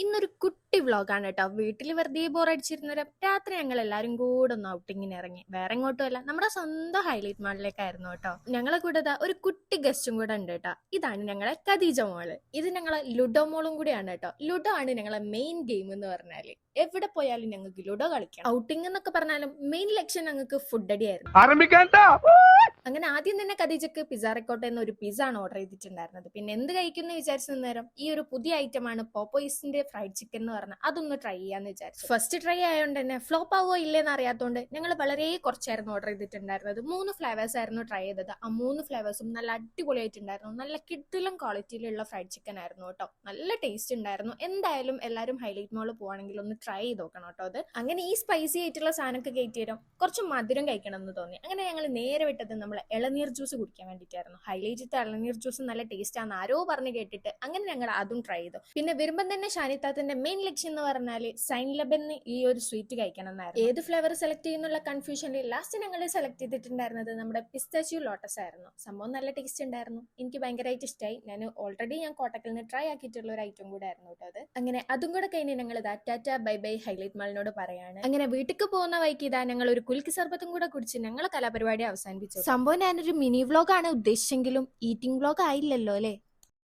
ഇന്നൊരു കുട്ടി വ്ളോഗാണ് കേട്ടോ. വീട്ടിൽ വെറുതെ ബോറടിച്ചിരുന്നേരം രാത്രി ഞങ്ങൾ എല്ലാരും കൂടെ ഒന്ന് ഔട്ടിങ്ങിന് ഇറങ്ങി. വേറെ എങ്ങോട്ടും അല്ല, നമ്മുടെ സ്വന്തം ഹൈലൈറ്റ് മാളിലേക്കായിരുന്നു കേട്ടോ. ഞങ്ങളെ കൂടെ ദാ ഒരു കുട്ടി ഗസ്റ്റും കൂടെ ഉണ്ട് കേട്ടോ. ഇതാണ് ഞങ്ങളെ ഖദീജ മോള്. ഇത് ഞങ്ങളെ ലുഡോ മോളും കൂടിയാണ് കേട്ടോ. ലുഡോ ആണ് ഞങ്ങളെ മെയിൻ ഗെയിം എന്ന് പറഞ്ഞാല്. എവിടെ പോയാലും ഞങ്ങൾക്ക് ലുഡോ കളിക്കാം. ഔട്ടിംഗ് എന്നൊക്കെ പറഞ്ഞാലും മെയിൻ ലക്ഷ്യം ഞങ്ങൾക്ക് ഫുഡ് അടിയായിരുന്നു. അങ്ങനെ ആദ്യം തന്നെ ഖദീജക്ക് പിസ്സ റിക്കോട്ട എന്ന ഒരു പിസ്സ ആണ് ഓർഡർ ചെയ്തിട്ടുണ്ടായിരുന്നത്. പിന്നെ എന്ത് കഴിക്കുന്നു വിചാരിച്ച നേരം ഈ ഒരു പുതിയ ഐറ്റം ആണ് പോപ്പോയിസിന്റെ ഫ്രൈഡ് ചിക്കൻ എന്ന് പറഞ്ഞാൽ അതൊന്ന് ട്രൈ ചെയ്യാന്ന് വിചാരിച്ചു. ഫസ്റ്റ് ട്രൈ ആയതുകൊണ്ട് തന്നെ ഫ്ലോപ്പ് ആവോ ഇല്ലെന്ന് അറിയാത്തതുകൊണ്ട് ഞങ്ങൾ വളരെ കുറച്ചായിരുന്നു ഓർഡർ ചെയ്തിട്ടുണ്ടായിരുന്നത്. 3 ഫ്ലേവേഴ്സ് ആയിരുന്നു ട്രൈ ചെയ്തത്. ആ 3 ഫ്ലേവേഴ്സും നല്ല അടിപൊളിയായിട്ടുണ്ടായിരുന്നു. നല്ല കിഡിലും ക്വാളിറ്റിയിലുള്ള ഫ്രൈഡ് ചിക്കൻ ആയിരുന്നു കേട്ടോ. നല്ല ടേസ്റ്റ് ഉണ്ടായിരുന്നു. എന്തായാലും എല്ലാവരും ഹൈലൈറ്റ് മോള് പോവാണെങ്കിൽ ഒന്ന് ട്രൈ ചെയ്ത് നോക്കണം കേട്ടോ. അത് അങ്ങനെ ഈ സ്പൈസി ആയിട്ടുള്ള സാധനമൊക്കെ കയറ്റി തരും. കുറച്ച് മധുരം കഴിക്കണം എന്ന് തോന്നി. അങ്ങനെ ഞങ്ങൾ നേരെ വിട്ടത് നമ്മൾ ഇളനീർ ജ്യൂസ് കുടിക്കാൻ വേണ്ടിയിട്ടായിരുന്നു. ഹൈലൈറ്റിത്തെ ഇളനീർ ജ്യൂസ് നല്ല ടേസ്റ്റ് ആണെന്ന് ആരോ പറഞ്ഞ് കേട്ടിട്ട് അങ്ങനെ ഞങ്ങൾ അതും ട്രൈ ചെയ്തു. പിന്നെ വരുമ്പം തന്നെ ഷാനിത്താത്തിന്റെ മെയിൻ ലക്ഷ്യം എന്ന് പറഞ്ഞാൽ സൈൻ ലബന്ന് ഈ ഒരു സ്വീറ്റ് കഴിക്കണം എന്നായിരുന്നു. ഏത് ഫ്ലേവർ സെലക്ട് ചെയ്യുന്നുള്ള കൺഫ്യൂഷനിൽ ലാസ്റ്റ് ഞങ്ങൾ സെലക്ട് ചെയ്തിട്ടുണ്ടായിരുന്നത് നമ്മുടെ പിസ്താച്ചിയോ ലോട്ടസ് ആയിരുന്നു. സംഭവം നല്ല ടേസ്റ്റ് ഉണ്ടായിരുന്നു. എനിക്ക് ഭയങ്കരമായിട്ട് ഇഷ്ടമായി. ഞാൻ കോട്ടക്കൽ നിന്ന് ട്രൈ ആക്കിയിട്ടുള്ള ഒരു ഐറ്റം കൂടെ ആയിരുന്നു കേട്ടോ അത്. അങ്ങനെ അതും കൂടെ കഴിഞ്ഞ് ഞങ്ങൾ ടാറ്റ ബൈ ബൈ ഹൈലൈറ്റ് മാളിനോട് പറയാണ്. അങ്ങനെ വീട്ടിലേക്ക് പോകുന്ന വഴിക്ക് ഇതാ ഞങ്ങൾ ഒരു കുൽക്ക് സർബത്തും കൂടെ കുടിച്ച് ഞങ്ങൾ കലാപരിപാടി അവസാനിപ്പിച്ചു. സംഭവം ഞാനൊരു മിനി വ്ലോഗ് ആണ് ഉദ്ദേശിച്ചെങ്കിലും ഈറ്റിംഗ് വ്ലോഗ് ആയില്ലല്ലോ അല്ലേ.